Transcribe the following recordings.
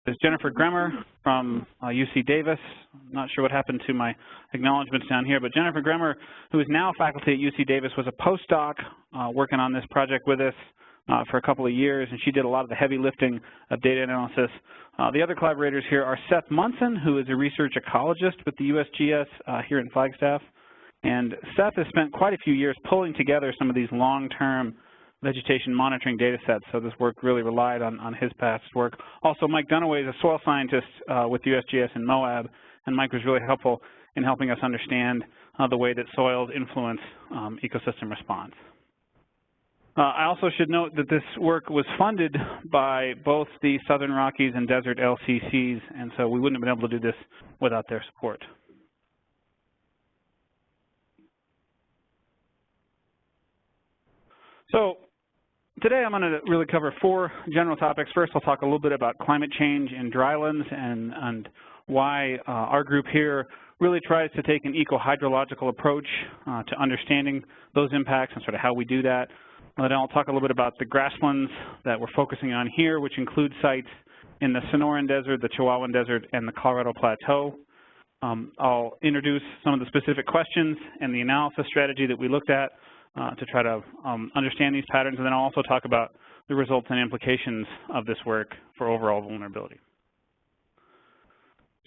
is Jennifer Gremer from UC Davis. I'm not sure what happened to my acknowledgments down here, but Jennifer Gremer, who is now faculty at UC Davis, was a postdoc working on this project with us for a couple of years, and she did a lot of the heavy lifting of data analysis. The other collaborators here are Seth Munson, who is a research ecologist with the USGS here in Flagstaff. And Seth has spent quite a few years pulling together some of these long-term vegetation monitoring data sets, so this work really relied on his past work. Also, Mike Duniway is a soil scientist with USGS in Moab, and Mike was really helpful in helping us understand the way that soils influence ecosystem response. I also should note that this work was funded by both the Southern Rockies and Desert LCCs, and so we wouldn't have been able to do this without their support. So today I'm going to really cover 4 general topics. First, I'll talk a little bit about climate change in drylands and why our group here really tries to take an ecohydrological approach to understanding those impacts and sort of how we do that. Then I'll talk a little bit about the grasslands that we're focusing on here, which include sites in the Sonoran Desert, the Chihuahuan Desert, and the Colorado Plateau. I'll introduce some of the specific questions and the analysis strategy that we looked at to try to understand these patterns, and then I'll also talk about the results and implications of this work for overall vulnerability.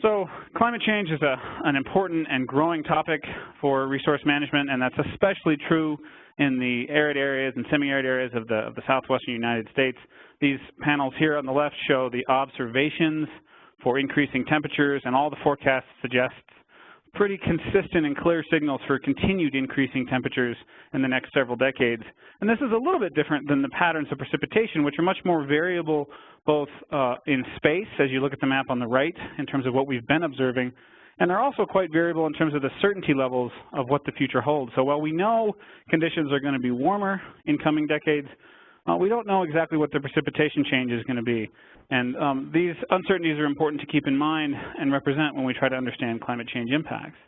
So climate change is an important and growing topic for resource management, and that's especially true in the arid areas and semi-arid areas of the southwestern United States. These panels here on the left show the observations for increasing temperatures, and all the forecasts suggest pretty consistent and clear signals for continued increasing temperatures in the next several decades. And this is a little bit different than the patterns of precipitation, which are much more variable both in space, as you look at the map on the right, in terms of what we've been observing, and they're also quite variable in terms of the certainty levels of what the future holds. So while we know conditions are going to be warmer in coming decades, we don't know exactly what the precipitation change is going to be. And these uncertainties are important to keep in mind and represent when we try to understand climate change impacts.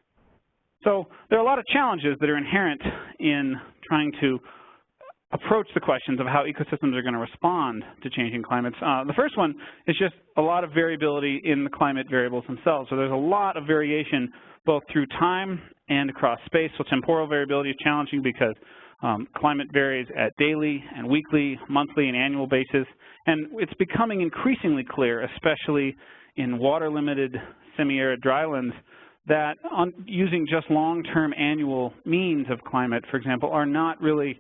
So there are a lot of challenges that are inherent in trying to approach the questions of how ecosystems are going to respond to changing climates. The first one is just a lot of variability in the climate variables themselves. So there's a lot of variation both through time and across space. So temporal variability is challenging because climate varies at daily and weekly, monthly, and annual basis. And it's becoming increasingly clear, especially in water-limited semi-arid drylands, that using just long-term annual means of climate, for example, are not really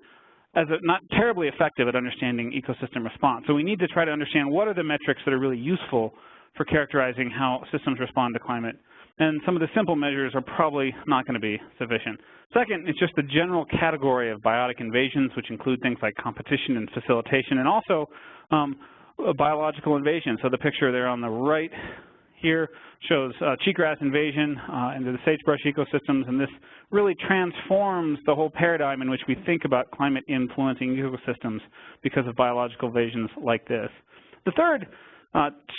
not terribly effective at understanding ecosystem response. So we need to try to understand what are the metrics that are really useful for characterizing how systems respond to climate. And some of the simple measures are probably not going to be sufficient. Second, it's just the general category of biotic invasions, which include things like competition and facilitation, and also biological invasion. So the picture there on the right here shows cheatgrass invasion into the sagebrush ecosystems, and this really transforms the whole paradigm in which we think about climate influencing ecosystems because of biological invasions like this. The third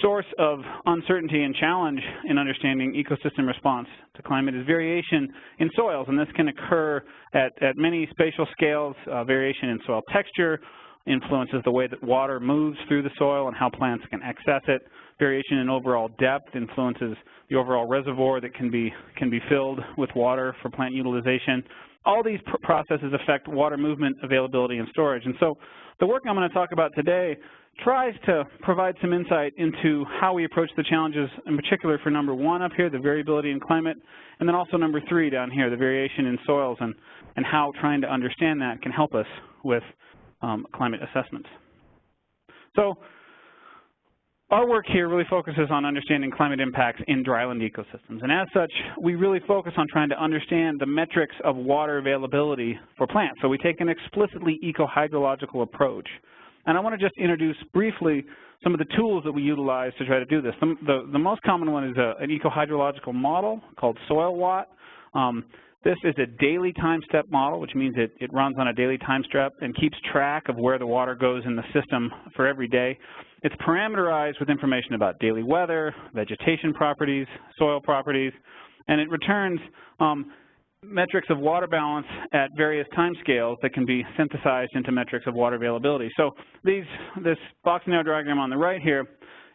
source of uncertainty and challenge in understanding ecosystem response to climate is variation in soils, and this can occur at many spatial scales. Variation in soil texture influences the way that water moves through the soil and how plants can access it. Variation in overall depth influences the overall reservoir that can be filled with water for plant utilization. All these processes affect water movement, availability, and storage. And so the work I'm going to talk about today tries to provide some insight into how we approach the challenges, in particular for number 1 up here, the variability in climate, and then also number 3 down here, the variation in soils, and how trying to understand that can help us with climate assessments. So our work here really focuses on understanding climate impacts in dryland ecosystems. And as such, we really focus on trying to understand the metrics of water availability for plants. So we take an explicitly ecohydrological approach. And I want to just introduce briefly some of the tools that we utilize to try to do this. The most common one is an ecohydrological model called SOILWAT. This is a daily time step model, which means it runs on a daily time step and keeps track of where the water goes in the system for every day. It's parameterized with information about daily weather, vegetation properties, soil properties, and it returns metrics of water balance at various time scales that can be synthesized into metrics of water availability. So this box and arrow diagram on the right here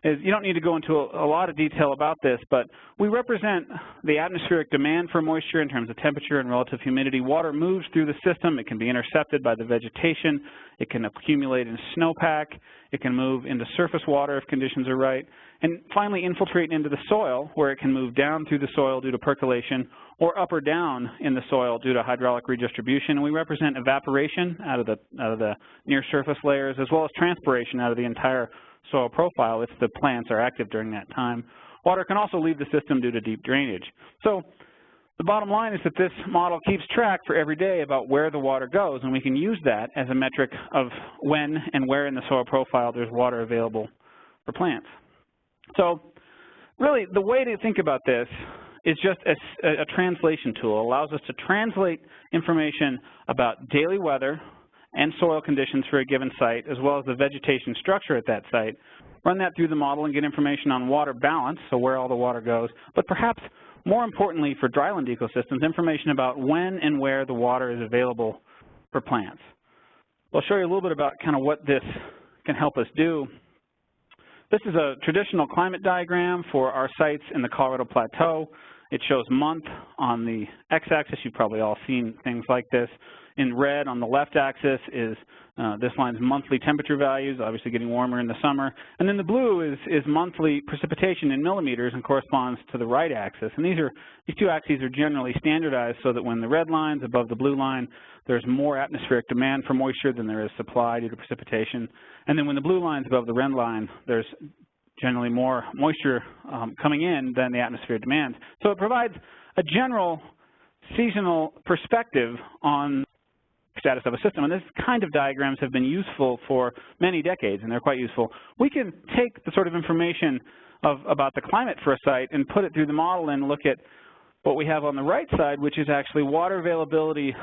is, you don't need to go into a lot of detail about this, but we represent the atmospheric demand for moisture in terms of temperature and relative humidity. Water moves through the system. It can be intercepted by the vegetation. It can accumulate in snowpack. It can move into surface water if conditions are right, and finally infiltrate into the soil, where it can move down through the soil due to percolation, or up or down in the soil due to hydraulic redistribution. And we represent evaporation out of the near surface layers, as well as transpiration out of the entire soil profile if the plants are active during that time. Water can also leave the system due to deep drainage. So the bottom line is that this model keeps track for every day about where the water goes, and we can use that as a metric of when and where in the soil profile there's water available for plants. So really, the way to think about this is just a translation tool. It allows us to translate information about daily weather and soil conditions for a given site, as well as the vegetation structure at that site, run that through the model and get information on water balance, so where all the water goes, but perhaps more importantly for dryland ecosystems, information about when and where the water is available for plants. I'll show you a little bit about kind of what this can help us do. This is a traditional climate diagram for our sites in the Colorado Plateau. It shows month on the x-axis. You've probably all seen things like this. In red on the left axis is this line's monthly temperature values, obviously getting warmer in the summer. And then the blue is monthly precipitation in millimeters and corresponds to the right axis. And these two axes are generally standardized so that when the red line's above the blue line, there's more atmospheric demand for moisture than there is supply due to precipitation. And then when the blue line's above the red line, there's generally more moisture coming in than the atmosphere demands. So it provides a general seasonal perspective on status of a system, and this kind of diagrams have been useful for many decades, and they're quite useful. We can take the sort of information about the climate for a site and put it through the model and look at what we have on the right side, which is actually water availability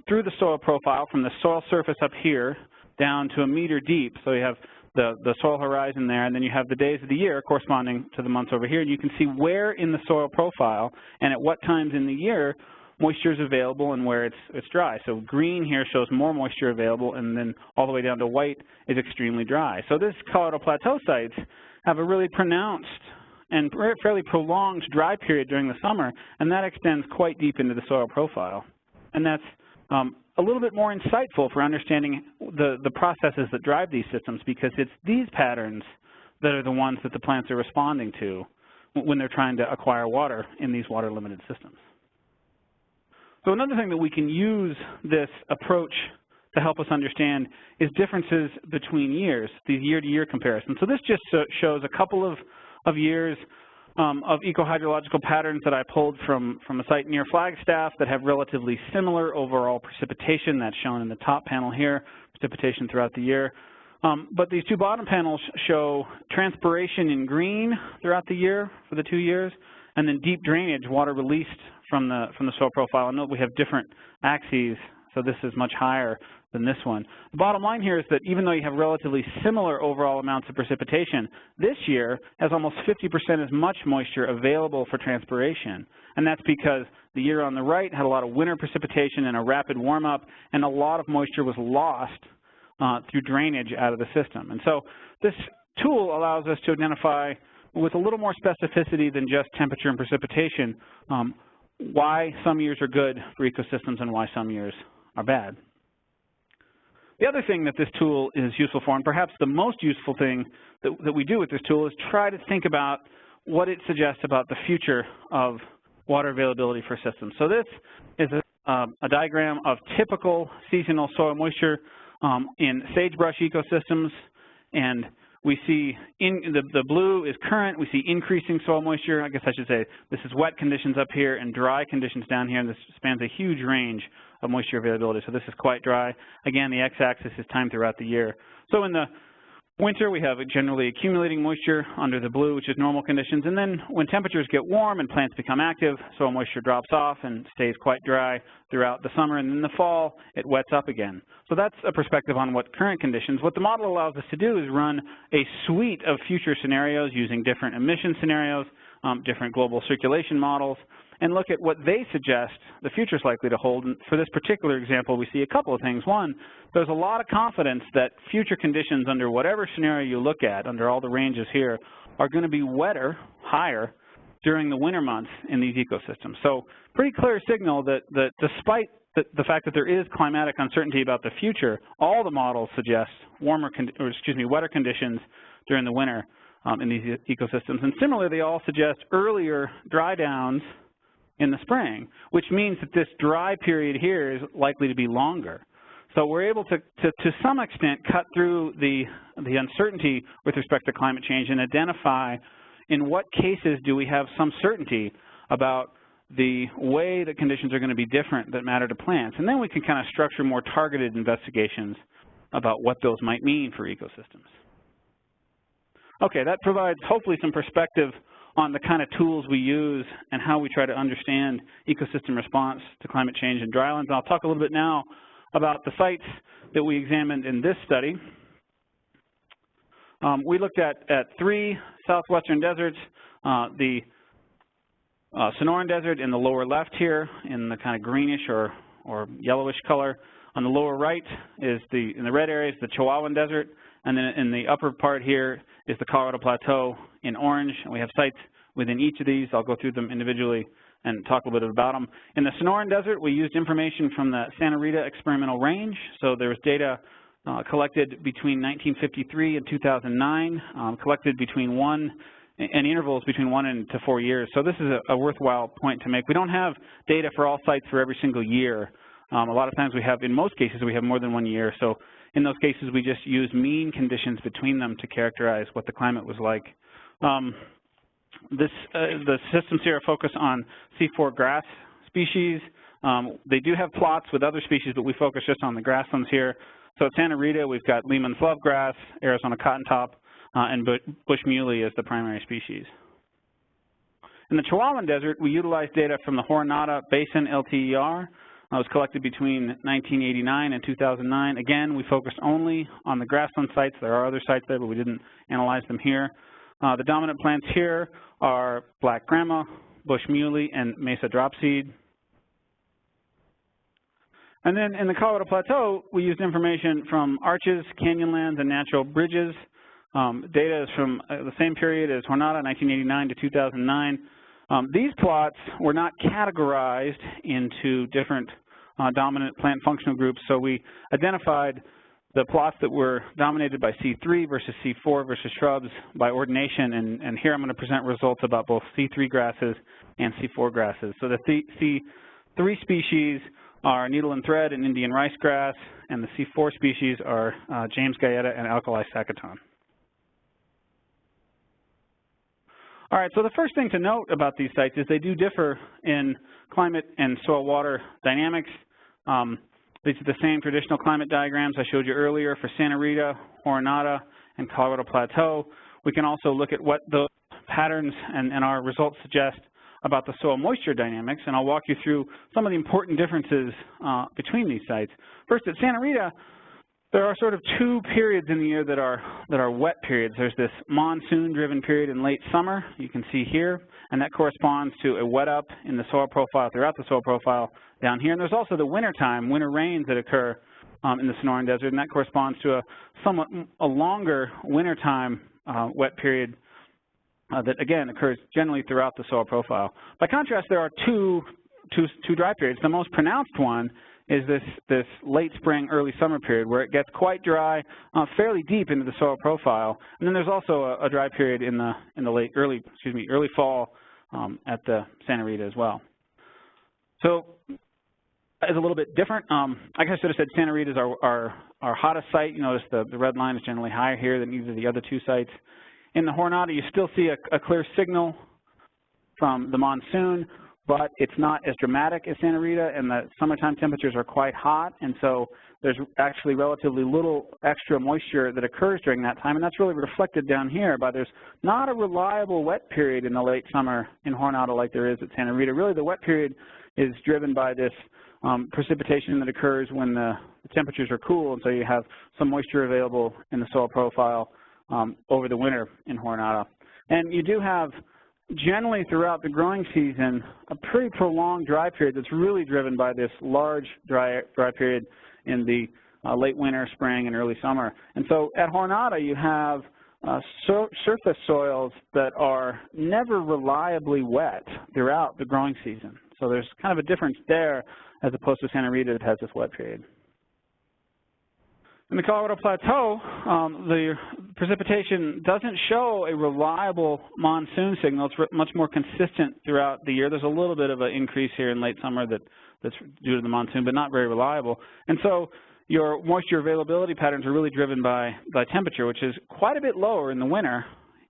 through the soil profile from the soil surface up here down to a meter deep. So you have the soil horizon there, and then you have the days of the year corresponding to the months over here, and you can see where in the soil profile and at what times in the year moisture is available and where it's dry. So green here shows more moisture available, and then all the way down to white is extremely dry. So this Colorado Plateau sites have a really pronounced and fairly prolonged dry period during the summer, and that extends quite deep into the soil profile. And that's a little bit more insightful for understanding the processes that drive these systems, because it's these patterns that are the ones that the plants are responding to when they're trying to acquire water in these water-limited systems. So another thing that we can use this approach to help us understand is differences between years, these year-to-year comparisons. So this just shows a couple of years of ecohydrological patterns that I pulled from a site near Flagstaff that have relatively similar overall precipitation. That's shown in the top panel here, precipitation throughout the year. But these two bottom panels show transpiration in green throughout the year for the 2 years, and then deep drainage, water released from the soil profile. And note we have different axes, so this is much higher than this one. The bottom line here is that even though you have relatively similar overall amounts of precipitation, this year has almost 50% as much moisture available for transpiration. And that's because the year on the right had a lot of winter precipitation and a rapid warm-up, and a lot of moisture was lost through drainage out of the system. And so this tool allows us to identify with a little more specificity than just temperature and precipitation why some years are good for ecosystems and why some years are bad. The other thing that this tool is useful for, and perhaps the most useful thing that we do with this tool, is try to think about what it suggests about the future of water availability for systems. So this is a diagram of typical seasonal soil moisture in sagebrush ecosystems, and we see the blue is current. We see increasing soil moisture. I guess I should say this is wet conditions up here and dry conditions down here, and this spans a huge range of moisture availability. So this is quite dry. Again, the x-axis is time throughout the year. So in the winter, we have generally accumulating moisture under the blue, which is normal conditions. And then when temperatures get warm and plants become active, soil moisture drops off and stays quite dry throughout the summer. And in the fall, it wets up again. So that's a perspective on what current conditions. What the model allows us to do is run a suite of future scenarios using different emission scenarios, different global circulation models, and look at what they suggest the future is likely to hold. And for this particular example, we see a couple of things. One, there's a lot of confidence that future conditions under whatever scenario you look at, under all the ranges here, are going to be wetter, higher, during the winter months in these ecosystems. So pretty clear signal that despite the fact that there is climatic uncertainty about the future, all the models suggest wetter conditions during the winter in these ecosystems. And similarly, they all suggest earlier dry downs in the spring, which means that this dry period here is likely to be longer. So we're able to some extent cut through the uncertainty with respect to climate change and identify in what cases do we have some certainty about the way that conditions are going to be different that matter to plants. And then we can kind of structure more targeted investigations about what those might mean for ecosystems. Okay, that provides hopefully some perspective on the kind of tools we use and how we try to understand ecosystem response to climate change in drylands. I'll talk a little bit now about the sites that we examined in this study. We looked at 3 southwestern deserts, the Sonoran Desert in the lower left here in the kind of greenish or yellowish color. On the lower right is in the red area is the Chihuahuan Desert, and then in the upper part here is the Colorado Plateau in orange. And we have sites within each of these. I'll go through them individually and talk a little bit about them. In the Sonoran Desert, we used information from the Santa Rita experimental range. So there was data collected between 1953 and 2009, collected between intervals between 1 to 4 years. So this is a worthwhile point to make. We don't have data for all sites for every single year. A lot of times we have, in most cases, we have more than 1 year. So in those cases, we just use mean conditions between them to characterize what the climate was like. The systems here are focused on C4 grass species. They do have plots with other species, but we focus just on the grasslands here. So at Santa Rita, we've got Lehman's lovegrass, Arizona cottontop, and bush muley as the primary species. In the Chihuahuan Desert, we utilized data from the Jornada Basin LTER. It was collected between 1989 and 2009. Again, we focused only on the grassland sites. There are other sites there, but we didn't analyze them here. The dominant plants here are black grama, bush muley, and mesa dropseed. And then in the Colorado Plateau, we used information from arches, canyonlands, and natural bridges. Data is from the same period as Jornada, 1989 to 2009. These plots were not categorized into different dominant plant functional groups, so we identified the plots that were dominated by C3 versus C4 versus shrubs by ordination, and here I'm going to present results about both C3 grasses and C4 grasses. So the C3 species are needle and thread and Indian rice grass, and the C4 species are James Galleta and alkali sacchaton. All right, so the first thing to note about these sites is they do differ in climate and soil water dynamics. These are the same traditional climate diagrams I showed you earlier for Santa Rita, Jornada, and Colorado Plateau. We can also look at what those patterns and our results suggest about the soil moisture dynamics, and I'll walk you through some of the important differences between these sites. First, at Santa Rita, there are sort of 2 periods in the year that are wet periods. There's this monsoon-driven period in late summer, you can see here, and that corresponds to a wet up in the soil profile throughout the soil profile down here. And there's also the winter rains that occur in the Sonoran Desert, and that corresponds to a longer wintertime wet period that again occurs generally throughout the soil profile. By contrast, there are two dry periods. The most pronounced one is this late spring, early summer period where it gets quite dry, fairly deep into the soil profile. And then there's also a dry period in the early fall at the Santa Rita as well. So it's a little bit different. I guess I should have said Santa Rita is our hottest site. You notice the red line is generally higher here than either of the other 2 sites. In the Jornada, you still see a clear signal from the monsoon, but it's not as dramatic as Santa Rita, and the summertime temperatures are quite hot, and so there's actually relatively little extra moisture that occurs during that time, and that's really reflected down here by there's not a reliable wet period in the late summer in Jornada like there is at Santa Rita. Really, the wet period is driven by this precipitation that occurs when the temperatures are cool, and so you have some moisture available in the soil profile over the winter in Jornada. And you do have generally throughout the growing season, a pretty prolonged dry period that's really driven by this large dry period in the late winter, spring, and early summer. And so at Jornada, you have surface soils that are never reliably wet throughout the growing season. So there's kind of a difference there as opposed to Santa Rita that has this wet period. In the Colorado Plateau, the precipitation doesn't show a reliable monsoon signal. It's much more consistent throughout the year. There's a little bit of an increase here in late summer that's due to the monsoon, but not very reliable. And so your moisture availability patterns are really driven by temperature, which is quite a bit lower in the winter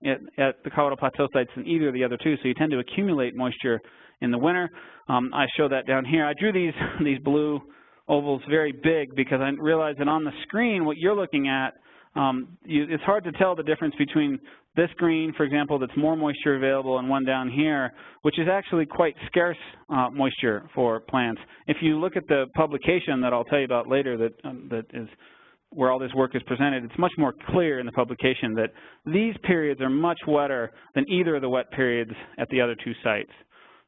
at the Colorado Plateau sites than either of the other two. So you tend to accumulate moisture in the winter. I show that down here. I drew these blue ovals very big because I realized that on the screen what you're looking at, it's hard to tell the difference between this green, for example, that's more moisture available, and one down here, which is actually quite scarce moisture for plants. If you look at the publication that I'll tell you about later that is where all this work is presented, it's much more clear in the publication that these periods are much wetter than either of the wet periods at the other two sites.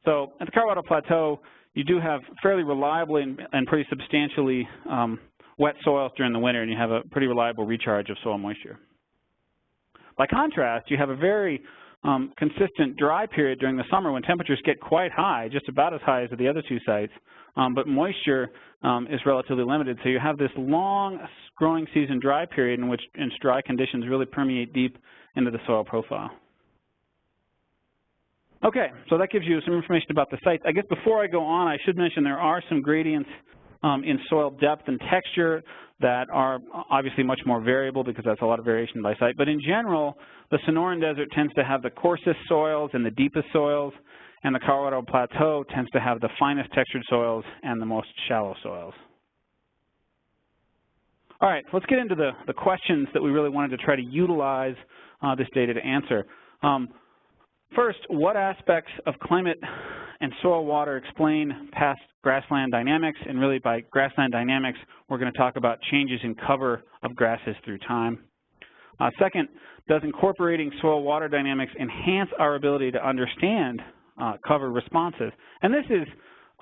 So at the Colorado Plateau, you do have fairly reliably and pretty substantially wet soils during the winter, and you have a pretty reliable recharge of soil moisture. By contrast, you have a very consistent dry period during the summer when temperatures get quite high, just about as high as at the other two sites, but moisture is relatively limited. So you have this long growing season dry period in which dry conditions really permeate deep into the soil profile. Okay, so that gives you some information about the sites. I guess before I go on, I should mention there are some gradients in soil depth and texture that are obviously much more variable because that's a lot of variation by site. But in general, the Sonoran Desert tends to have the coarsest soils and the deepest soils, and the Colorado Plateau tends to have the finest textured soils and the most shallow soils. All right, let's get into the questions that we really wanted to try to utilize this data to answer. First, what aspects of climate and soil water explain past grassland dynamics? And really by grassland dynamics, we're going to talk about changes in cover of grasses through time. Second, does incorporating soil water dynamics enhance our ability to understand cover responses? And this is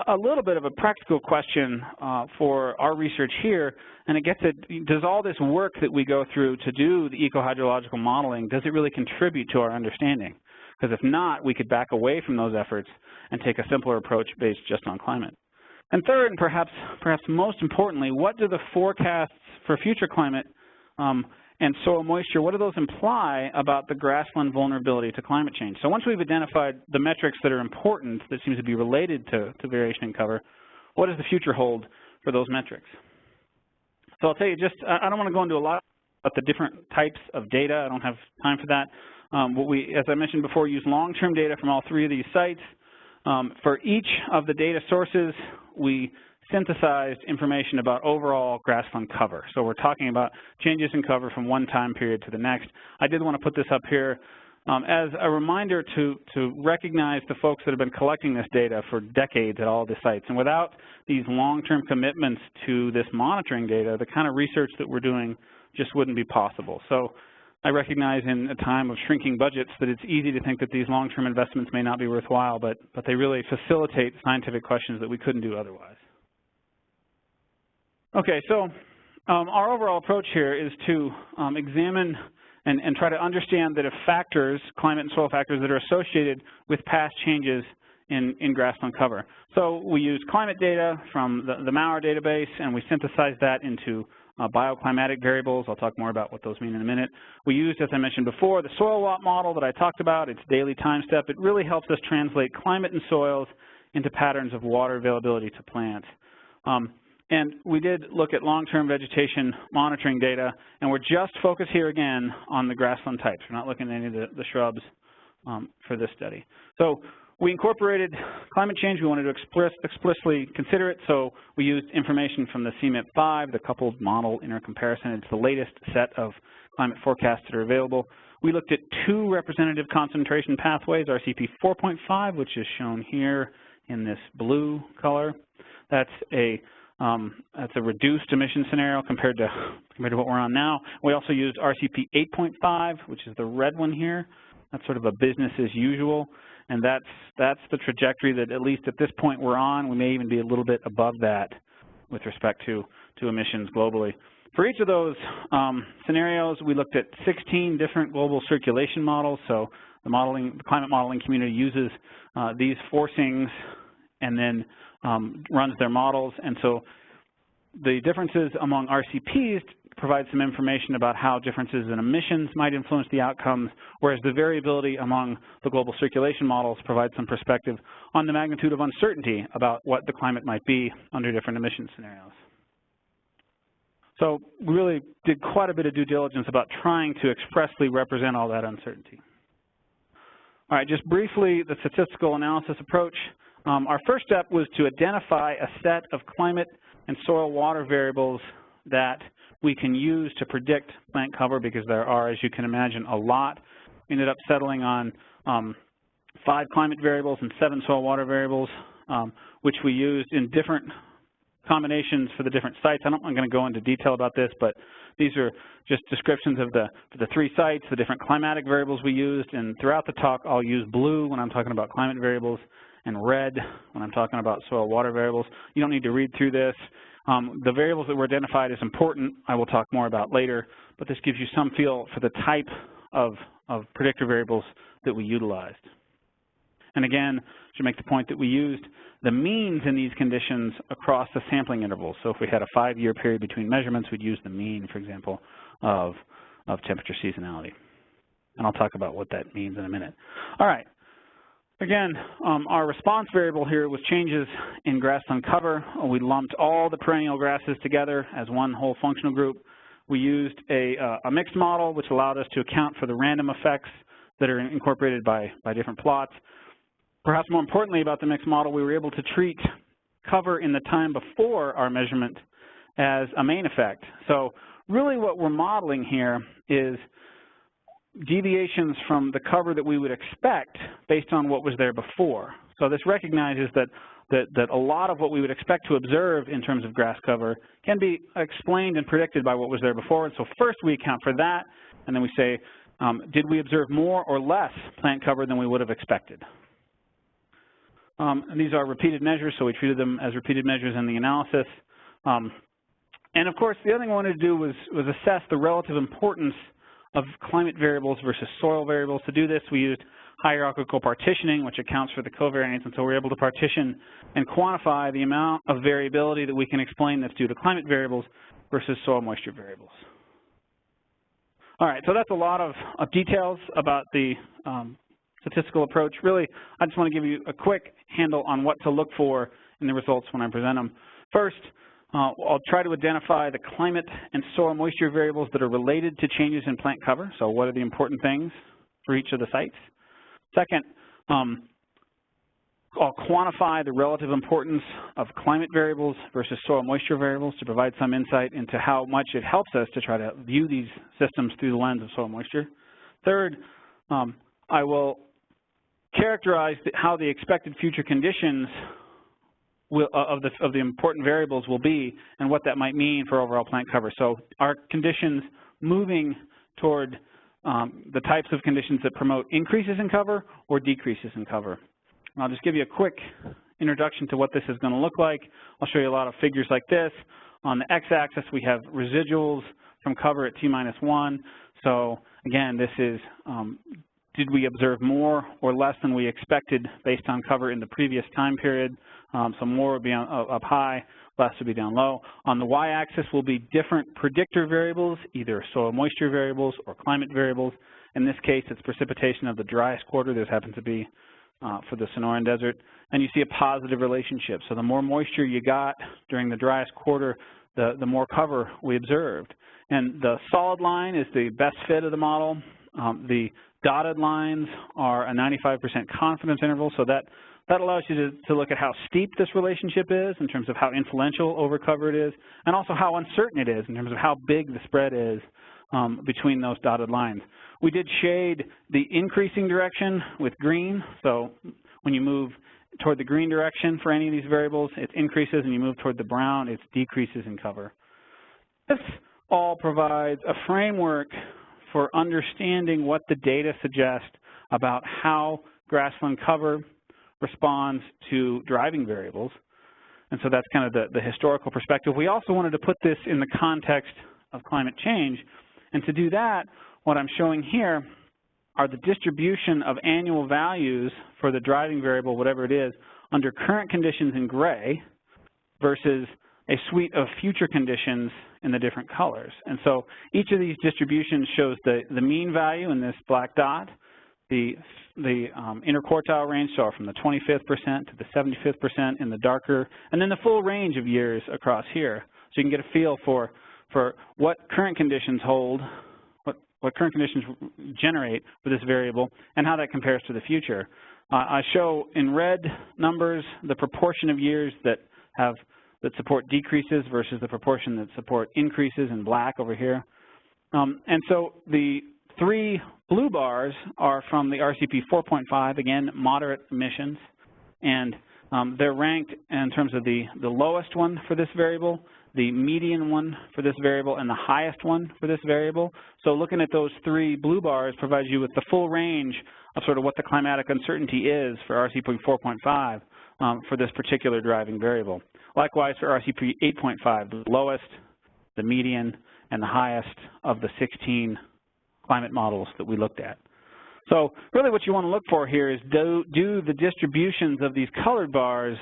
a little bit of a practical question for our research here, and it gets at, does all this work that we go through to do the ecohydrological modeling, does it really contribute to our understanding? Because if not, we could back away from those efforts and take a simpler approach based just on climate. And third, and perhaps most importantly, what do the forecasts for future climate and soil moisture, what do those imply about the grassland vulnerability to climate change? So once we've identified the metrics that are important, that seems to be related to variation in cover, what does the future hold for those metrics? So I'll tell you I don't want to go into a lot about the different types of data. I don't have time for that. As I mentioned before, use long-term data from all three of these sites. For each of the data sources, we synthesized information about overall grassland cover. So we're talking about changes in cover from one time period to the next. I did want to put this up here as a reminder to recognize the folks that have been collecting this data for decades at all of the sites. And without these long-term commitments to this monitoring data, the kind of research that we're doing just wouldn't be possible. So I recognize in a time of shrinking budgets that it's easy to think that these long-term investments may not be worthwhile, but they really facilitate scientific questions that we couldn't do otherwise. Okay, so our overall approach here is to examine and try to understand that if factors, climate and soil factors that are associated with past changes in grassland cover. So we use climate data from the Maurer database, and we synthesize that into bioclimatic variables. I'll talk more about what those mean in a minute. We used, as I mentioned before, the SOILWAT model that I talked about. It's daily time step. It really helps us translate climate and soils into patterns of water availability to plants. And we did look at long-term vegetation monitoring data, and we're just focused here again on the grassland types. We're not looking at any of the shrubs for this study. So we incorporated climate change. We wanted to explicitly consider it, so we used information from the CMIP-5, the coupled model intercomparison. It's the latest set of climate forecasts that are available. We looked at two representative concentration pathways, RCP 4.5, which is shown here in this blue color. That's a reduced emission scenario compared to what we're on now. We also used RCP 8.5, which is the red one here. That's sort of a business as usual. and that's the trajectory that, at least at this point, we're on. We may even be a little bit above that with respect to emissions globally. For each of those scenarios, we looked at 16 different global circulation models. So the climate modeling community uses these forcings and then runs their models. And so the differences among RCPs provide some information about how differences in emissions might influence the outcomes, whereas the variability among the global circulation models provides some perspective on the magnitude of uncertainty about what the climate might be under different emission scenarios. So we really did quite a bit of due diligence about trying to expressly represent all that uncertainty. All right, just briefly, the statistical analysis approach. Our first step was to identify a set of climate and soil water variables that we can use to predict plant cover, because there are, as you can imagine, a lot. We ended up settling on 5 climate variables and 7 soil water variables, which we used in different combinations for the different sites. I'm going to go into detail about this, but these are just descriptions of the 3 sites, the different climatic variables we used, and throughout the talk I'll use blue when I'm talking about climate variables and red when I'm talking about soil water variables. You don't need to read through this. The variables that were identified as important I will talk more about later, but this gives you some feel for the type of predictor variables that we utilized. And again, I should make the point that we used the means in these conditions across the sampling intervals. So if we had a 5-year period between measurements, we'd use the mean, for example, of temperature seasonality. And I'll talk about what that means in a minute. All right. Again, our response variable here was changes in grassland cover. We lumped all the perennial grasses together as one whole functional group. We used a mixed model, which allowed us to account for the random effects that are incorporated by different plots. Perhaps more importantly about the mixed model, we were able to treat cover in the time before our measurement as a main effect. So really what we're modeling here is deviations from the cover that we would expect based on what was there before. So this recognizes that a lot of what we would expect to observe in terms of grass cover can be explained and predicted by what was there before. And so first we account for that, and then we say, did we observe more or less plant cover than we would have expected? And these are repeated measures, so we treated them as repeated measures in the analysis. And of course, the other thing I wanted to do was assess the relative importance of climate variables versus soil variables. To do this, we used hierarchical partitioning, which accounts for the covariance, and so we're able to partition and quantify the amount of variability that we can explain that's due to climate variables versus soil moisture variables. All right, so that's a lot of details about the statistical approach. Really, I just want to give you a quick handle on what to look for in the results when I present them. First, I'll try to identify the climate and soil moisture variables that are related to changes in plant cover. So what are the important things for each of the sites? Second, I'll quantify the relative importance of climate variables versus soil moisture variables to provide some insight into how much it helps us to try to view these systems through the lens of soil moisture. Third, I will characterize how the expected future conditions of the important variables will be and what that might mean for overall plant cover. So are conditions moving toward the types of conditions that promote increases in cover or decreases in cover? And I'll just give you a quick introduction to what this is going to look like. I'll show you a lot of figures like this. On the x-axis, we have residuals from cover at T-1. So again, this is did we observe more or less than we expected based on cover in the previous time period? So more would be up high, less would be down low. On the y-axis will be different predictor variables, either soil moisture variables or climate variables. In this case, it's precipitation of the driest quarter. This happens to be for the Sonoran Desert. And you see a positive relationship. So the more moisture you got during the driest quarter, the more cover we observed. And the solid line is the best fit of the model. The dotted lines are a 95% confidence interval, so that allows you to look at how steep this relationship is in terms of how influential over cover it is, and also how uncertain it is in terms of how big the spread is between those dotted lines. We did shade the increasing direction with green, so when you move toward the green direction for any of these variables, it increases, and you move toward the brown, it decreases in cover. This all provides a framework for understanding what the data suggest about how grassland cover responds to driving variables. And so that's kind of the historical perspective. We also wanted to put this in the context of climate change. And to do that, what I'm showing here are the distribution of annual values for the driving variable, whatever it is, under current conditions in gray versus a suite of future conditions in the different colors. And so each of these distributions shows the mean value in this black dot, the interquartile range, so from the 25th percent to the 75th percent in the darker, and then the full range of years across here. So you can get a feel for what current conditions hold, what current conditions generate for this variable, and how that compares to the future. I show in red numbers the proportion of years that support decreases versus the proportion that support increases in black over here. And so the three blue bars are from the RCP 4.5, again, moderate emissions, and they're ranked in terms of the lowest one for this variable, the median one for this variable, and the highest one for this variable. So looking at those three blue bars provides you with the full range of sort of what the climatic uncertainty is for RCP 4.5 for this particular driving variable. Likewise for RCP 8.5, the lowest, the median, and the highest of the 16 climate models that we looked at. So really what you want to look for here is do the distributions of these colored bars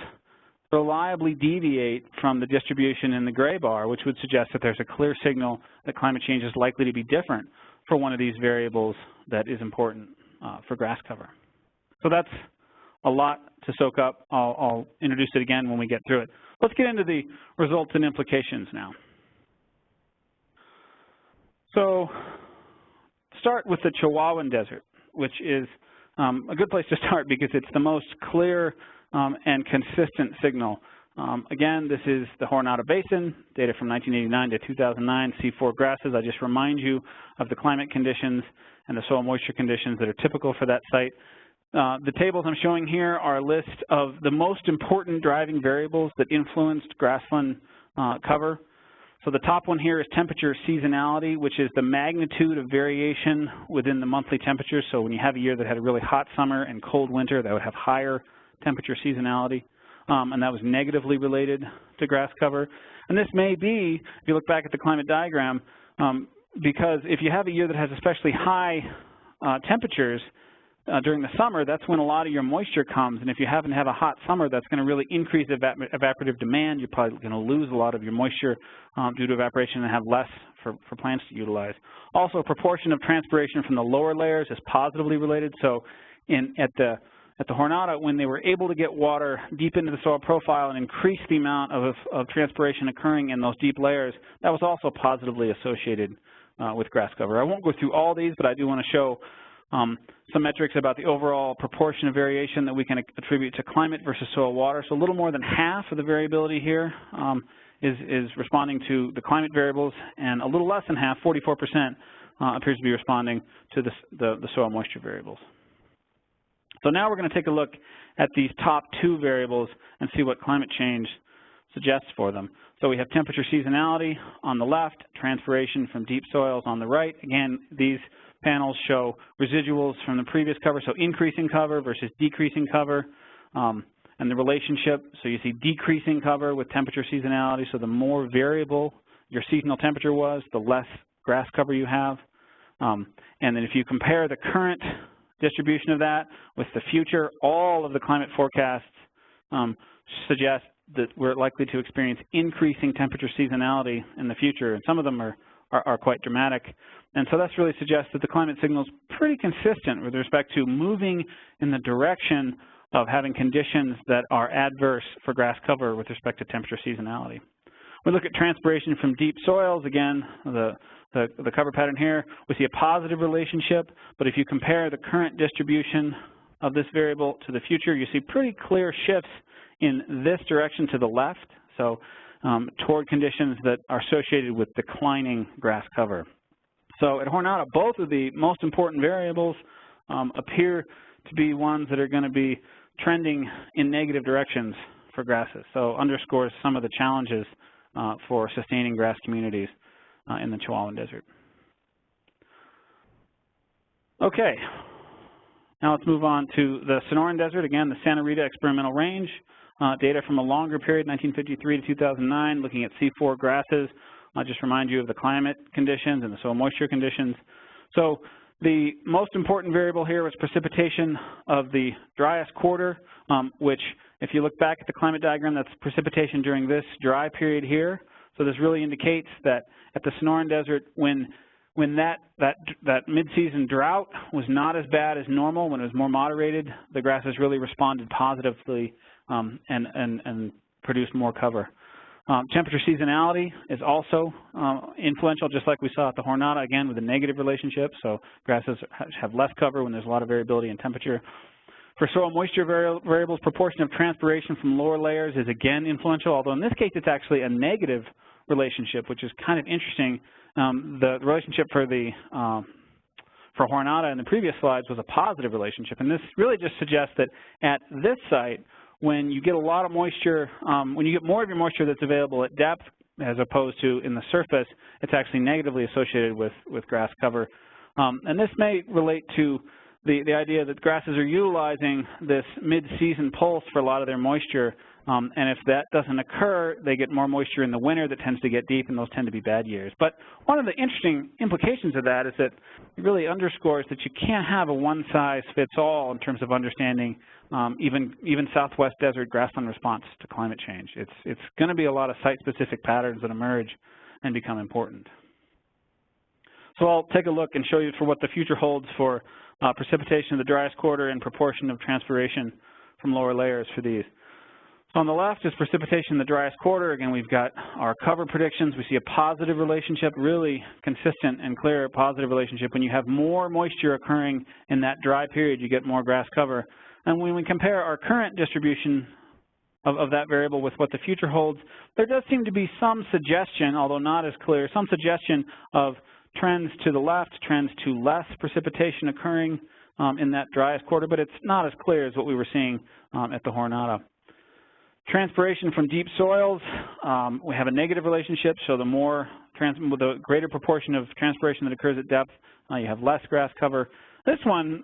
reliably deviate from the distribution in the gray bar, which would suggest that there's a clear signal that climate change is likely to be different for one of these variables that is important for grass cover. So that's a lot to soak up. I'll introduce it again when we get through it. Let's get into the results and implications now. So start with the Chihuahuan Desert, which is a good place to start because it's the most clear and consistent signal. Again, this is the Jornada Basin, data from 1989 to 2009, C4 grasses. I just remind you of the climate conditions and the soil moisture conditions that are typical for that site. The tables I'm showing here are a list of the most important driving variables that influenced grassland cover. So the top one here is temperature seasonality, which is the magnitude of variation within the monthly temperatures. So when you have a year that had a really hot summer and cold winter, that would have higher temperature seasonality, and that was negatively related to grass cover. And this may be, if you look back at the climate diagram, because if you have a year that has especially high temperatures during the summer, that's when a lot of your moisture comes, and if you happen to have a hot summer, that's going to really increase evaporative demand. You're probably going to lose a lot of your moisture due to evaporation and have less for plants to utilize. Also, proportion of transpiration from the lower layers is positively related. So at the Jornada, when they were able to get water deep into the soil profile and increase the amount of transpiration occurring in those deep layers, that was also positively associated with grass cover. I won't go through all these, but I do want to show some metrics about the overall proportion of variation that we can attribute to climate versus soil water. So a little more than half of the variability here is responding to the climate variables, and a little less than half, 44%, appears to be responding to the soil moisture variables. So now we're going to take a look at these top two variables and see what climate change suggests for them. So we have temperature seasonality on the left, transpiration from deep soils on the right. Again, these panels show residuals from the previous cover, so increasing cover versus decreasing cover, and the relationship. So you see decreasing cover with temperature seasonality, so the more variable your seasonal temperature was, the less grass cover you have. And then if you compare the current distribution of that with the future, all of the climate forecasts suggest that we're likely to experience increasing temperature seasonality in the future, and some of them are quite dramatic. And so that really suggests that the climate signal is pretty consistent with respect to moving in the direction of having conditions that are adverse for grass cover with respect to temperature seasonality. We look at transpiration from deep soils. Again, the cover pattern here, we see a positive relationship, but if you compare the current distribution of this variable to the future, you see pretty clear shifts in this direction to the left, so toward conditions that are associated with declining grass cover. So at Jornada, both of the most important variables appear to be ones that are going to be trending in negative directions for grasses. So underscores some of the challenges for sustaining grass communities in the Chihuahuan Desert. Okay, Now let's move on to the Sonoran Desert. Again, the Santa Rita experimental range. Data from a longer period, 1953 to 2009, looking at C4 grasses. I'll just remind you of the climate conditions and the soil moisture conditions. So the most important variable here was precipitation of the driest quarter, which, if you look back at the climate diagram, that's precipitation during this dry period here. So this really indicates that at the Sonoran Desert, when that mid-season drought was not as bad as normal, when it was more moderated, the grasses really responded positively and produced more cover. Temperature seasonality is also influential, just like we saw at the Jornada, again with a negative relationship. So grasses have less cover when there's a lot of variability in temperature. For soil moisture variables, proportion of transpiration from lower layers is again influential, although in this case it's actually a negative relationship, which is kind of interesting. The relationship for Jornada in the previous slides was a positive relationship, and this really just suggests that at this site, when you get a lot of moisture, when you get more of your moisture that's available at depth as opposed to in the surface, it's actually negatively associated with grass cover. And this may relate to the idea that grasses are utilizing this mid-season pulse for a lot of their moisture, and if that doesn't occur, they get more moisture in the winter that tends to get deep, and those tend to be bad years. But one of the interesting implications of that is that it really underscores that you can't have a one-size-fits-all in terms of understanding even Southwest desert grassland response to climate change. It's going to be a lot of site-specific patterns that emerge and become important. So I'll take a look and show you for what the future holds for precipitation of the driest quarter and proportion of transpiration from lower layers for these. So on the left is precipitation in the driest quarter. Again, we've got our cover predictions. We see a positive relationship, really consistent and clear positive relationship. When you have more moisture occurring in that dry period, you get more grass cover. And when we compare our current distribution of that variable with what the future holds, there does seem to be some suggestion, although not as clear, some suggestion of trends to the left, trends to less precipitation occurring in that driest quarter, but it's not as clear as what we were seeing at the Jornada. Transpiration from deep soils, we have a negative relationship, so the greater proportion of transpiration that occurs at depth, you have less grass cover. This one,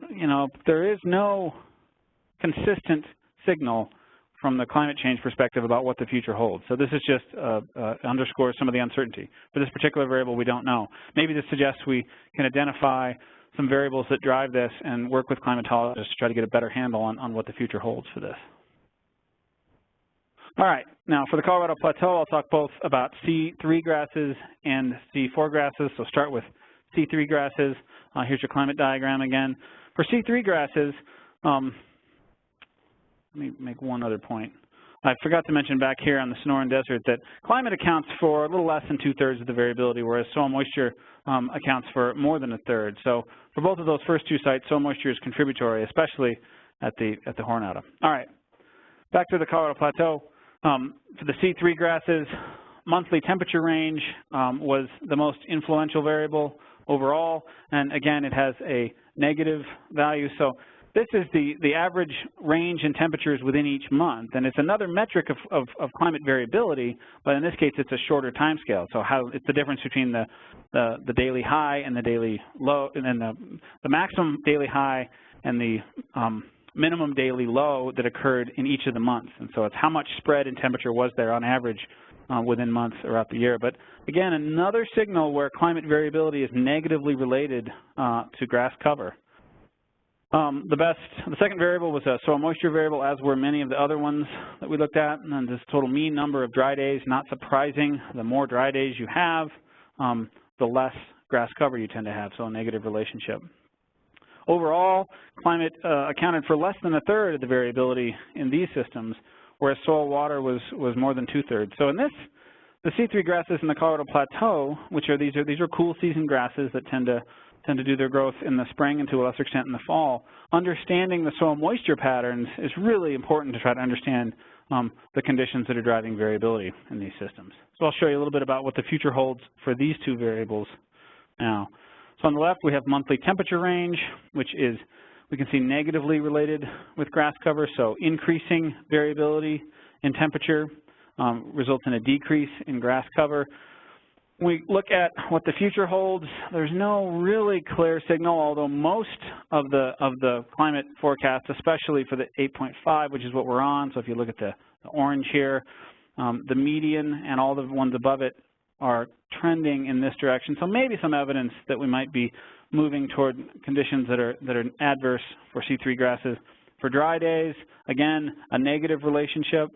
there is no consistent signal from the climate change perspective about what the future holds. So this is just underscores some of the uncertainty. For this particular variable, we don't know. Maybe this suggests we can identify some variables that drive this and work with climatologists to try to get a better handle on what the future holds for this. All right, now for the Colorado Plateau, I'll talk both about C3 grasses and C4 grasses. So start with C3 grasses. Here's your climate diagram again. For C3 grasses, let me make one other point. I forgot to mention back here on the Sonoran Desert that climate accounts for a little less than 2/3 of the variability, whereas soil moisture accounts for more than 1/3. So for both of those first two sites, soil moisture is contributory, especially at the Jornada. All right, back to the Colorado Plateau. For the C3 grasses, monthly temperature range was the most influential variable overall, and again, it has a negative value. So this is the average range in temperatures within each month, and it's another metric of climate variability, but in this case, it's a shorter time scale. So it's the difference between the daily high and the daily low, and then the maximum daily high and the minimum daily low that occurred in each of the months. And so it's how much spread in temperature was there on average within months throughout the year. But again, another signal where climate variability is negatively related to grass cover. The second variable was a soil moisture variable, as were many of the other ones that we looked at, and this total mean number of dry days. Not surprising, the more dry days you have, the less grass cover you tend to have, so a negative relationship. Overall, climate accounted for less than 1/3 of the variability in these systems, whereas soil water was more than 2/3. So in this, the C3 grasses in the Colorado Plateau, which are these are cool season grasses that tend to do their growth in the spring and to a lesser extent in the fall. Understanding the soil moisture patterns is really important to try to understand the conditions that are driving variability in these systems. So I'll show you a little bit about what the future holds for these two variables now. So on the left, we have monthly temperature range, which is, we can see, negatively related with grass cover. So increasing variability in temperature results in a decrease in grass cover. When we look at what the future holds, there's no really clear signal, although most of the climate forecasts, especially for the 8.5, which is what we're on, so if you look at the orange here, the median and all the ones above it are trending in this direction. So maybe some evidence that we might be moving toward conditions that are adverse for C3 grasses. For dry days, again, a negative relationship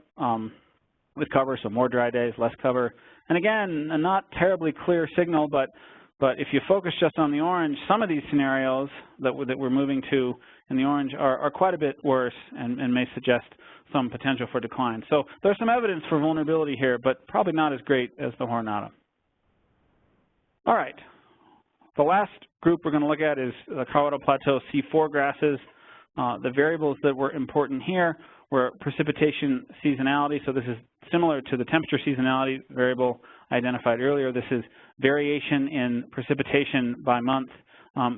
with cover, so more dry days, less cover. And again, a not terribly clear signal, but if you focus just on the orange, some of these scenarios that we're moving to in the orange are quite a bit worse and may suggest some potential for decline. So there's some evidence for vulnerability here, but probably not as great as the Jornada. All right. The last group we're going to look at is the Colorado Plateau C4 grasses. The variables that were important here were precipitation seasonality. So this is similar to the temperature seasonality variable I identified earlier. This is variation in precipitation by month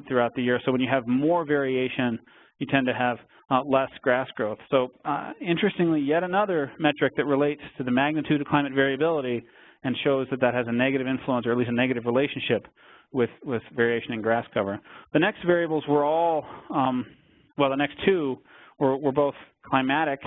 throughout the year. So when you have more variation, you tend to have less grass growth. So interestingly, yet another metric that relates to the magnitude of climate variability and shows that that has a negative influence, or at least a negative relationship with variation in grass cover. The next variables were all, well, the next two were both climatic,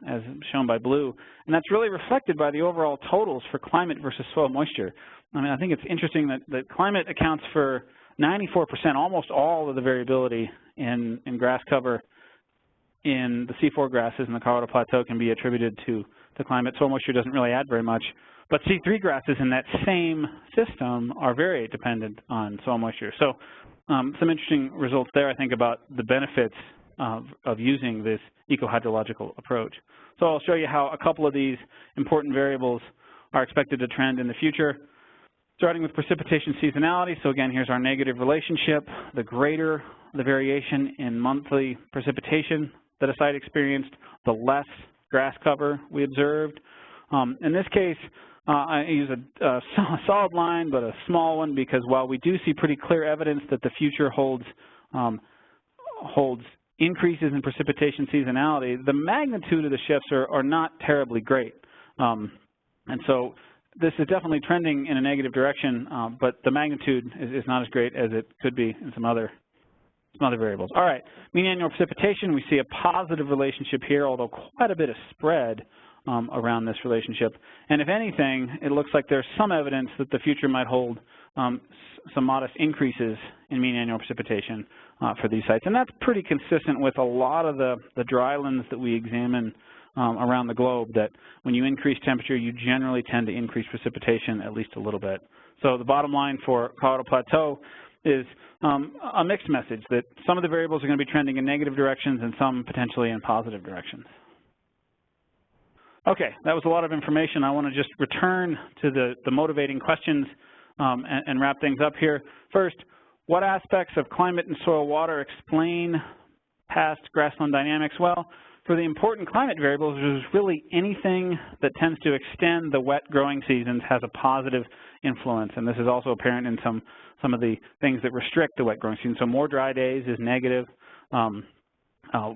as shown by blue, and that's really reflected by the overall totals for climate versus soil moisture. I mean, I think it's interesting that climate accounts for 94%, almost all of the variability in grass cover in the C4 grasses in the Colorado Plateau can be attributed to climate. Soil moisture doesn't really add very much. But C3 grasses in that same system are very dependent on soil moisture. So some interesting results there, I think, about the benefits of using this ecohydrological approach. So I'll show you how a couple of these important variables are expected to trend in the future. Starting with precipitation seasonality. So again, here's our negative relationship. The greater the variation in monthly precipitation that a site experienced, the less grass cover we observed. In this case, I use a solid line, but a small one, because while we do see pretty clear evidence that the future holds increases in precipitation seasonality, the magnitude of the shifts are not terribly great. And so this is definitely trending in a negative direction, but the magnitude is not as great as it could be in some other variables. All right, mean annual precipitation, we see a positive relationship here, although quite a bit of spread around this relationship. And if anything, it looks like there's some evidence that the future might hold some modest increases in mean annual precipitation for these sites. And that's pretty consistent with a lot of the drylands that we examine around the globe, that when you increase temperature, you generally tend to increase precipitation at least a little bit. So the bottom line for Colorado Plateau is a mixed message, that some of the variables are going to be trending in negative directions and some potentially in positive directions. Okay, that was a lot of information. I want to just return to the motivating questions and wrap things up here. First, what aspects of climate and soil water explain past grassland dynamics? Well, for the important climate variables, there's really anything that tends to extend the wet growing seasons has a positive influence, and this is also apparent in some of the things that restrict the wet growing season. So more dry days is negative.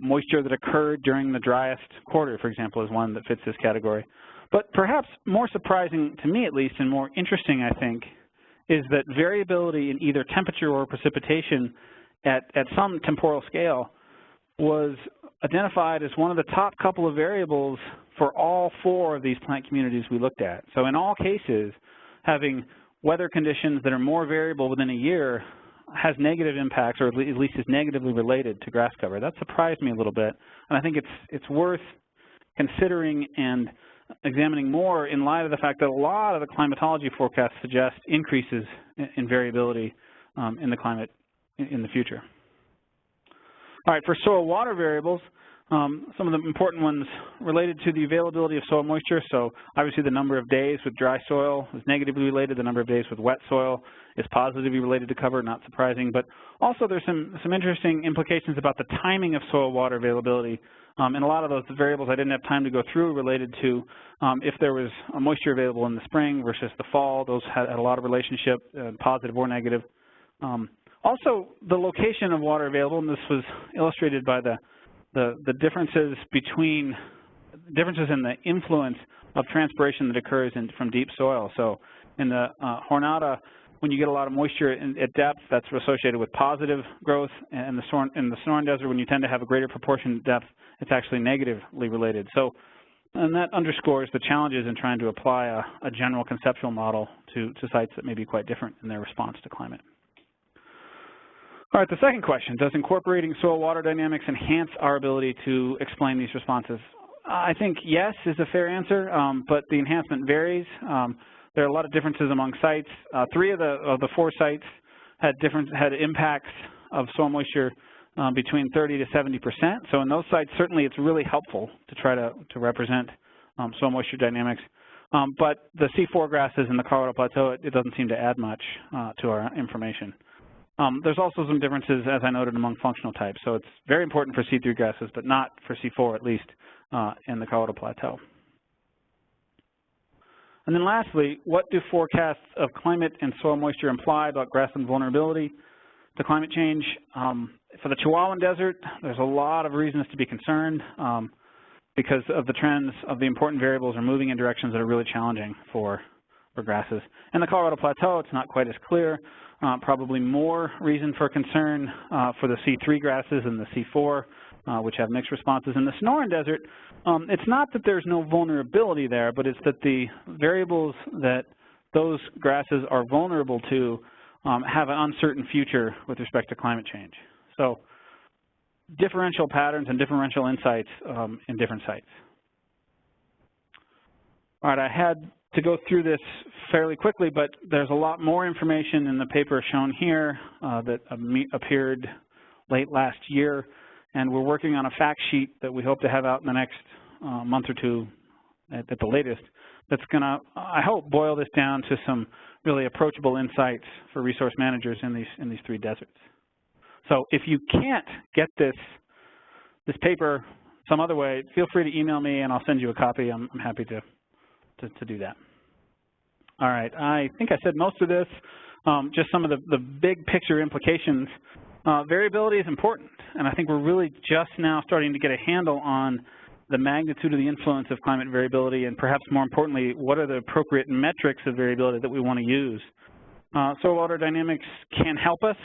Moisture that occurred during the driest quarter, for example, is one that fits this category. But perhaps more surprising to me, at least, and more interesting, I think, is that variability in either temperature or precipitation at some temporal scale was identified as one of the top couple of variables for all four of these plant communities we looked at. So in all cases, having weather conditions that are more variable within a year has negative impacts, or at least is negatively related to grass cover. That surprised me a little bit, and I think it's worth considering and examining more in light of the fact that a lot of the climatology forecasts suggest increases in variability in the climate in the future. All right, for soil water variables, some of the important ones related to the availability of soil moisture. So obviously the number of days with dry soil is negatively related. The number of days with wet soil is positively related to cover, not surprising. But also there's some interesting implications about the timing of soil water availability. And a lot of those variables I didn't have time to go through related to if there was moisture available in the spring versus the fall. Those had a lot of relationship, positive or negative. Also, the location of water available, and this was illustrated by the differences in the influence of transpiration that occurs from deep soil. So in the Jornada, when you get a lot of moisture at depth, that's associated with positive growth. And in the Sonoran Desert, when you tend to have a greater proportion at depth, it's actually negatively related. So, and that underscores the challenges in trying to apply a general conceptual model to sites that may be quite different in their response to climate. All right, the second question, does incorporating soil water dynamics enhance our ability to explain these responses? I think yes is a fair answer, but the enhancement varies. There are a lot of differences among sites. 3 of the 4 sites had impacts of soil moisture between 30 to 70%. So in those sites, certainly it's really helpful to try to represent soil moisture dynamics. But the C4 grasses in the Colorado Plateau, it doesn't seem to add much to our information. There's also some differences, as I noted, among functional types. So it's very important for C3 grasses, but not for C4, at least, in the Colorado Plateau. And then lastly, what do forecasts of climate and soil moisture imply about grassland vulnerability to climate change? For the Chihuahuan Desert, there's a lot of reasons to be concerned because of the trends of the important variables are moving in directions that are really challenging for grasses. In the Colorado Plateau, it's not quite as clear. Probably more reason for concern for the C3 grasses and the C4, which have mixed responses. In the Sonoran Desert, it's not that there's no vulnerability there, but it's that the variables that those grasses are vulnerable to have an uncertain future with respect to climate change. So differential patterns and differential insights in different sites. All right, I had to go through this fairly quickly, but there's a lot more information in the paper shown here that appeared late last year, and we're working on a fact sheet that we hope to have out in the next month or 2 at the latest that's going to, I hope, boil this down to some really approachable insights for resource managers in these 3 deserts. So if you can't get this paper some other way, feel free to email me and I'll send you a copy. I'm happy to do that. All right, I think I said most of this. Just some of the big picture implications. Variability is important, and I think we're really just now starting to get a handle on the magnitude of the influence of climate variability, and perhaps more importantly, what are the appropriate metrics of variability that we want to use. Soil water dynamics can help us.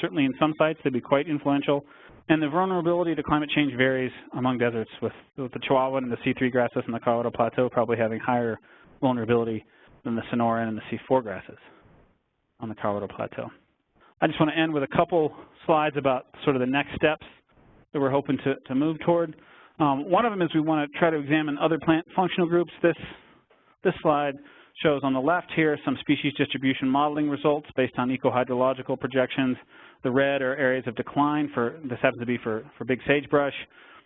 Certainly in some sites, they'd be quite influential. And the vulnerability to climate change varies among deserts, with the Chihuahuan and the C3 grasses in the Colorado Plateau probably having higher vulnerability than the Sonoran and the C4 grasses on the Colorado Plateau. I just want to end with a couple slides about sort of the next steps that we're hoping to move toward. One of them is we want to try to examine other plant functional groups. This slide shows on the left here some species distribution modeling results based on ecohydrological projections. The red are areas of decline this happens to be for big sagebrush.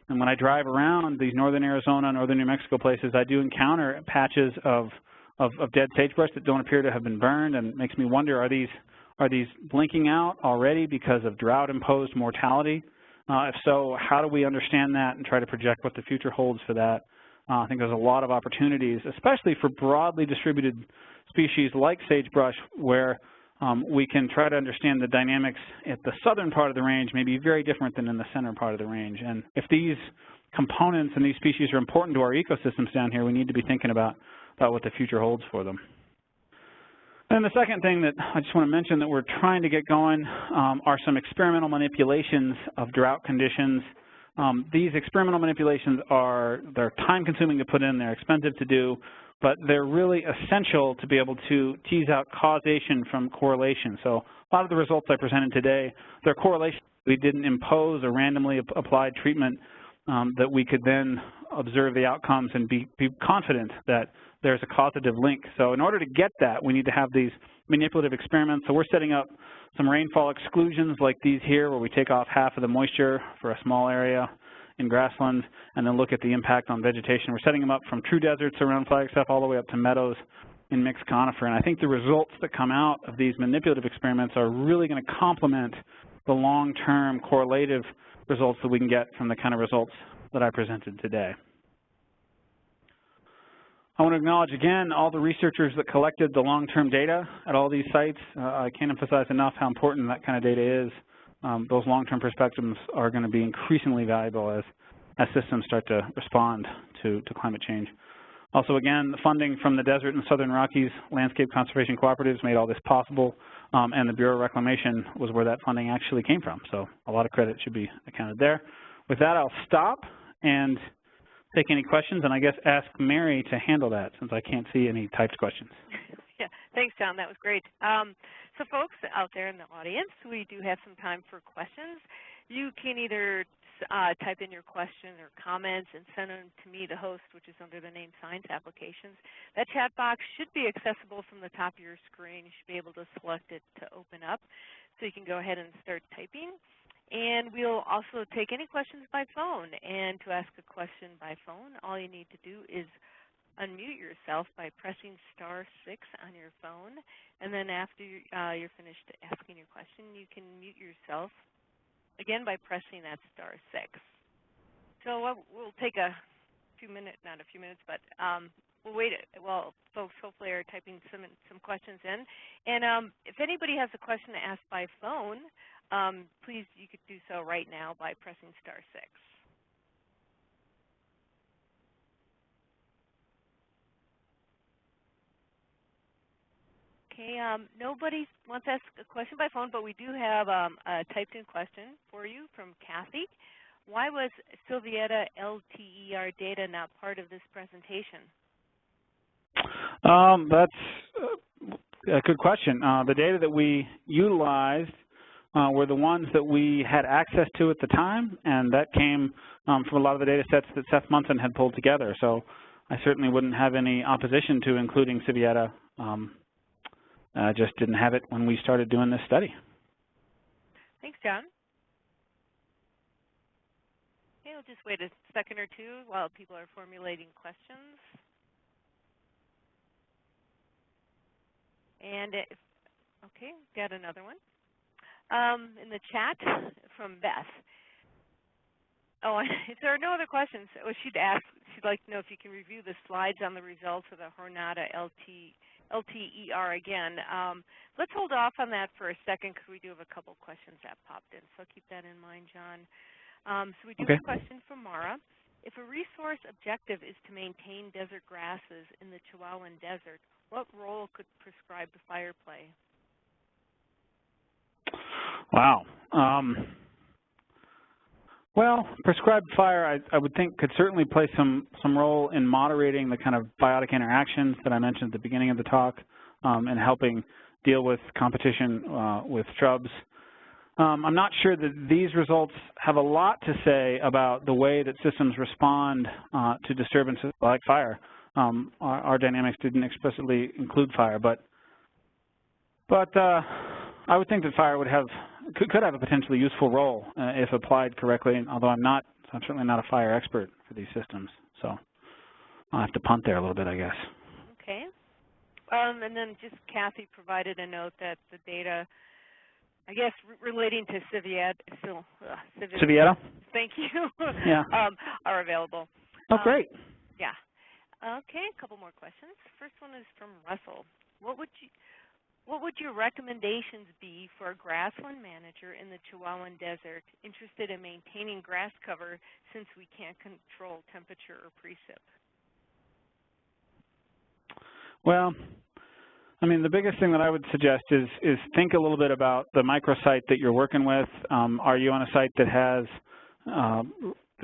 And when I drive around these northern Arizona, northern New Mexico places, I do encounter patches of dead sagebrush that don't appear to have been burned, and it makes me wonder, are these blinking out already because of drought-imposed mortality? If so, how do we understand that and try to project what the future holds for that? I think there's a lot of opportunities, especially for broadly distributed species like sagebrush, where we can try to understand the dynamics at the southern part of the range may be very different than in the center part of the range. And if these components and these species are important to our ecosystems down here, we need to be thinking about what the future holds for them. And the second thing that I just want to mention that we're trying to get going are some experimental manipulations of drought conditions. These experimental manipulations they're time-consuming to put in, they're expensive to do, but they're really essential to be able to tease out causation from correlation. So a lot of the results I presented today, they're correlations. We didn't impose a randomly applied treatment that we could then observe the outcomes and be confident that there's a causative link. So in order to get that, we need to have these manipulative experiments. So we're setting up some rainfall exclusions like these here, where we take off half of the moisture for a small area in grasslands and then look at the impact on vegetation. We're setting them up from true deserts around Flagstaff all the way up to meadows in mixed conifer. And I think the results that come out of these manipulative experiments are really going to complement the long-term correlative results that we can get from the kind of results that I presented today. I want to acknowledge again all the researchers that collected the long-term data at all these sites. I can't emphasize enough how important that kind of data is. Those long-term perspectives are going to be increasingly valuable as systems start to respond to climate change. Also, again, the funding from the Desert and Southern Rockies Landscape Conservation Cooperatives made all this possible, and the Bureau of Reclamation was where that funding actually came from. So a lot of credit should be accounted there. With that, I'll stop and take any questions, and I guess ask Mary to handle that since I can't see any typed questions. Yeah, thanks, John. That was great. So folks out there in the audience, we do have some time for questions. You can either type in your question or comments and send them to me, the host, which is under the name Science Applications. That chat box should be accessible from the top of your screen. You should be able to select it to open up. So you can go ahead and start typing. And we'll also take any questions by phone. And to ask a question by phone, all you need to do is unmute yourself by pressing *6 on your phone. And then after you're finished asking your question, you can mute yourself again by pressing that *6. So we'll take a few minutes, not a few minutes, but we'll wait while folks hopefully are typing some questions in. And if anybody has a question to ask by phone, please, you could do so right now by pressing *6. Okay, nobody wants to ask a question by phone, but we do have a typed-in question for you from Kathy. Why was SOILWAT LTER data not part of this presentation? That's a good question. The data that we utilized were the ones that we had access to at the time, and that came from a lot of the data sets that Seth Munson had pulled together. So I certainly wouldn't have any opposition to including SOILWAT. Just didn't have it when we started doing this study. Thanks, John. Okay, we'll just wait a second or two while people are formulating questions. And okay, got another one. In the chat from Beth. Oh, if there are no other questions, she'd like to know if you can review the slides on the results of the Jornada LTER again. Let's hold off on that for a second because we do have a couple questions that popped in, so keep that in mind, John. So we do have a question from Mara. If a resource objective is to maintain desert grasses in the Chihuahuan Desert, what role could prescribed fire play? Wow. Well, prescribed fire, I would think, could certainly play some role in moderating the kind of biotic interactions that I mentioned at the beginning of the talk, and helping deal with competition with shrubs. I'm not sure that these results have a lot to say about the way that systems respond to disturbances like fire. Our dynamics didn't explicitly include fire, but I would think that fire could have a potentially useful role if applied correctly, although I'm certainly not a fire expert for these systems, so I'll have to punt there a little bit, I guess. Okay. And then just Kathy provided a note that the data, I guess, relating to SOILWAT, thank you, yeah. are available. Oh, great. Yeah. Okay, a couple more questions. First one is from Russell. What would your recommendations be for a grassland manager in the Chihuahuan Desert interested in maintaining grass cover since we can't control temperature or precip? Well, I mean, the biggest thing that I would suggest is think a little bit about the microsite that you're working with. Are you on a site that has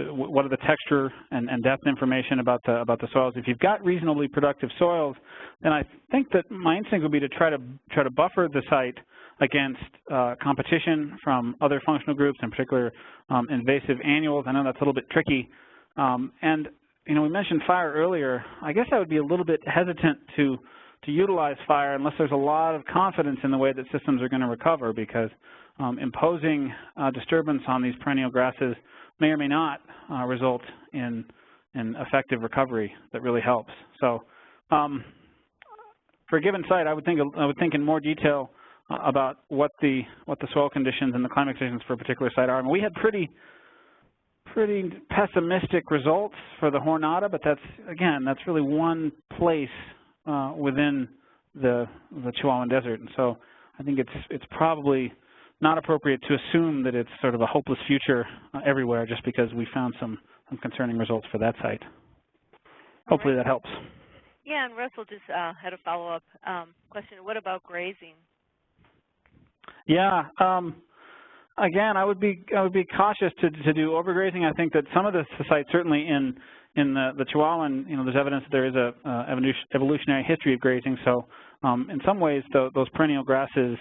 what are the texture and depth information about the soils? If you've got reasonably productive soils, then I think that my instinct would be to try to buffer the site against competition from other functional groups, in particular invasive annuals. I know that's a little bit tricky. And you know, we mentioned fire earlier. I guess I would be a little bit hesitant to utilize fire unless there's a lot of confidence in the way that systems are going to recover, because imposing disturbance on these perennial grasses may or may not result in effective recovery that really helps. So for a given site, I would think in more detail about what the soil conditions and the climate conditions for a particular site are. I mean, we had pretty pessimistic results for the Jornada, but that's really one place within the Chihuahuan Desert, and so I think it's probably not appropriate to assume that it's sort of a hopeless future everywhere just because we found some concerning results for that site. Hopefully that helps. Yeah, and Russell just had a follow-up question. What about grazing? Yeah. Again, I would be cautious to do overgrazing. I think that some of the sites, certainly in the Chihuahuan, there's evidence that there is a evolutionary history of grazing. So in some ways, those perennial grasses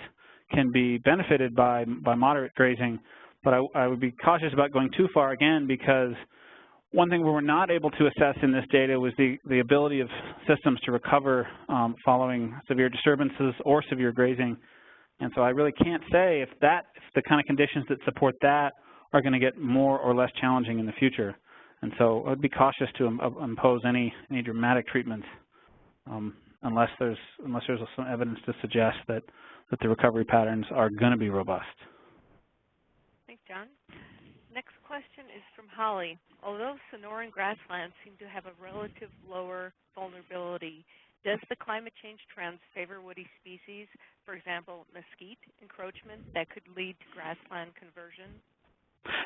can be benefited by moderate grazing. But I would be cautious about going too far, again, because one thing we were not able to assess in this data was the ability of systems to recover following severe disturbances or severe grazing. And so I really can't say if the kind of conditions that support that are going to get more or less challenging in the future. And so I would be cautious to impose any dramatic treatments unless there's some evidence to suggest that the recovery patterns are going to be robust. Thanks, John. Next question is from Holly. Although Sonoran grasslands seem to have a relative lower vulnerability, does the climate change trends favor woody species, for example, mesquite encroachment, that could lead to grassland conversion?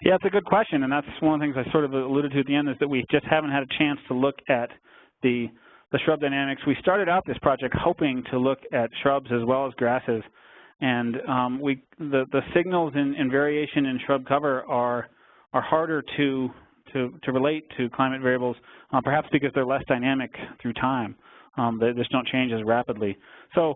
Yeah, it's a good question, and that's one of the things I sort of alluded to at the end, is that we just haven't had a chance to look at the shrub dynamics. We started out this project hoping to look at shrubs as well as grasses, and the signals in variation in shrub cover are harder to relate to climate variables, perhaps because they're less dynamic through time. They just don't change as rapidly. So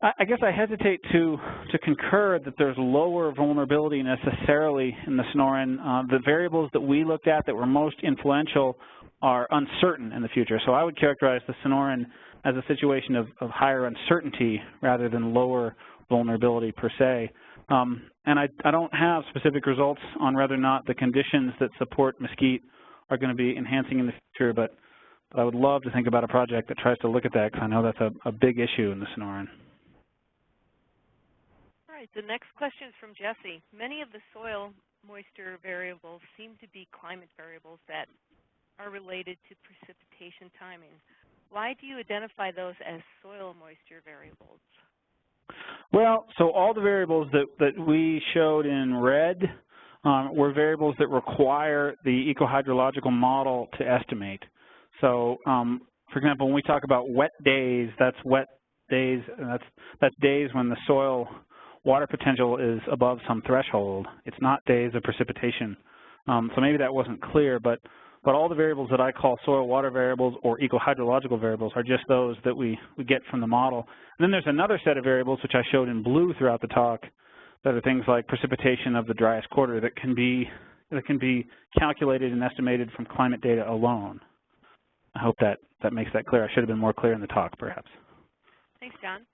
I guess I hesitate to concur that there's lower vulnerability necessarily in the Sonoran. The variables that we looked at that were most influential are uncertain in the future. So I would characterize the Sonoran as a situation of higher uncertainty rather than lower vulnerability per se. And I don't have specific results on whether or not the conditions that support mesquite are going to be enhancing in the future, but I would love to think about a project that tries to look at that, because I know that's a big issue in the Sonoran. All right, the next question is from Jesse. Many of the soil moisture variables seem to be climate variables that are related to precipitation timing. Why do you identify those as soil moisture variables? Well, so all the variables that we showed in red were variables that require the ecohydrological model to estimate. So, for example, when we talk about wet days, that's wet days, and that's days when the soil water potential is above some threshold. It's not days of precipitation. So maybe that wasn't clear, but all the variables that I call soil water variables or ecohydrological variables are just those that we get from the model. And then there's another set of variables, which I showed in blue throughout the talk, that are things like precipitation of the driest quarter that can be calculated and estimated from climate data alone. I hope that makes that clear. I should have been more clear in the talk, perhaps. Thanks, John.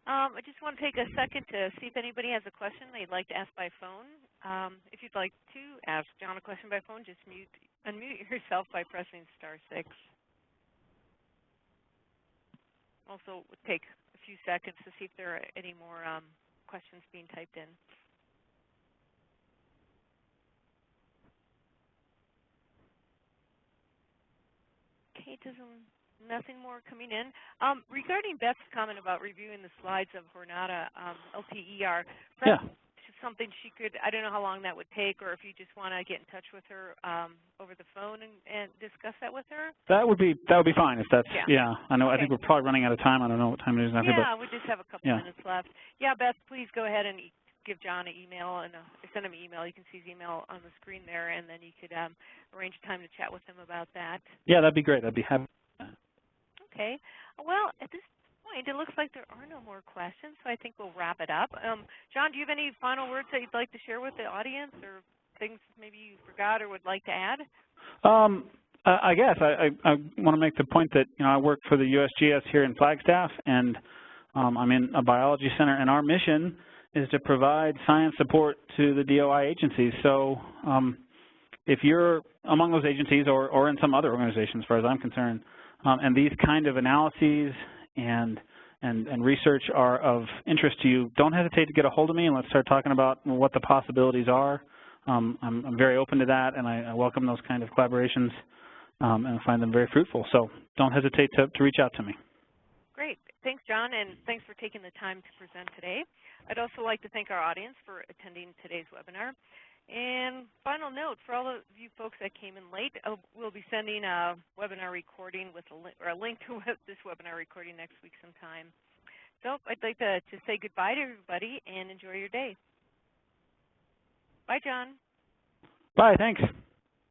I just want to take a second to see if anybody has a question they'd like to ask by phone. If you'd like to ask John a question by phone, just unmute yourself by pressing *6. Also, it would take a few seconds to see if there are any more questions being typed in. Okay, nothing more coming in. Regarding Beth's comment about reviewing the slides of Jornada LTER, perhaps something she could, I don't know how long that would take, or if you just want to get in touch with her over the phone and discuss that with her. That would be fine if that's, I know, okay. I think we're probably running out of time. I don't know what time it is now. Yeah, we just have a couple minutes left. Yeah, Beth, please go ahead and give John an email and send him an email. You can see his email on the screen there, and then you could arrange a time to chat with him about that. Yeah, that'd be great. I'd be happy. Okay. Well, at this point, it looks like there are no more questions, so I think we'll wrap it up. John, do you have any final words that you'd like to share with the audience, or things maybe you forgot or would like to add? I guess I want to make the point that I work for the USGS here in Flagstaff, and I'm in a biology center, and our mission is to provide science support to the DOI agencies. So if you're among those agencies or in some other organization, as far as I'm concerned, and these kind of analyses and research are of interest to you, don't hesitate to get a hold of me, and let's start talking about what the possibilities are. I'm very open to that, and I welcome those kind of collaborations and find them very fruitful. So don't hesitate to reach out to me. Great. Thanks, John, and thanks for taking the time to present today. I'd also like to thank our audience for attending today's webinar. And final note, for all of you folks that came in late, we'll be sending a webinar recording with a link to this webinar recording next week sometime. So I'd like to say goodbye to everybody and enjoy your day. Bye, John. Bye, thanks.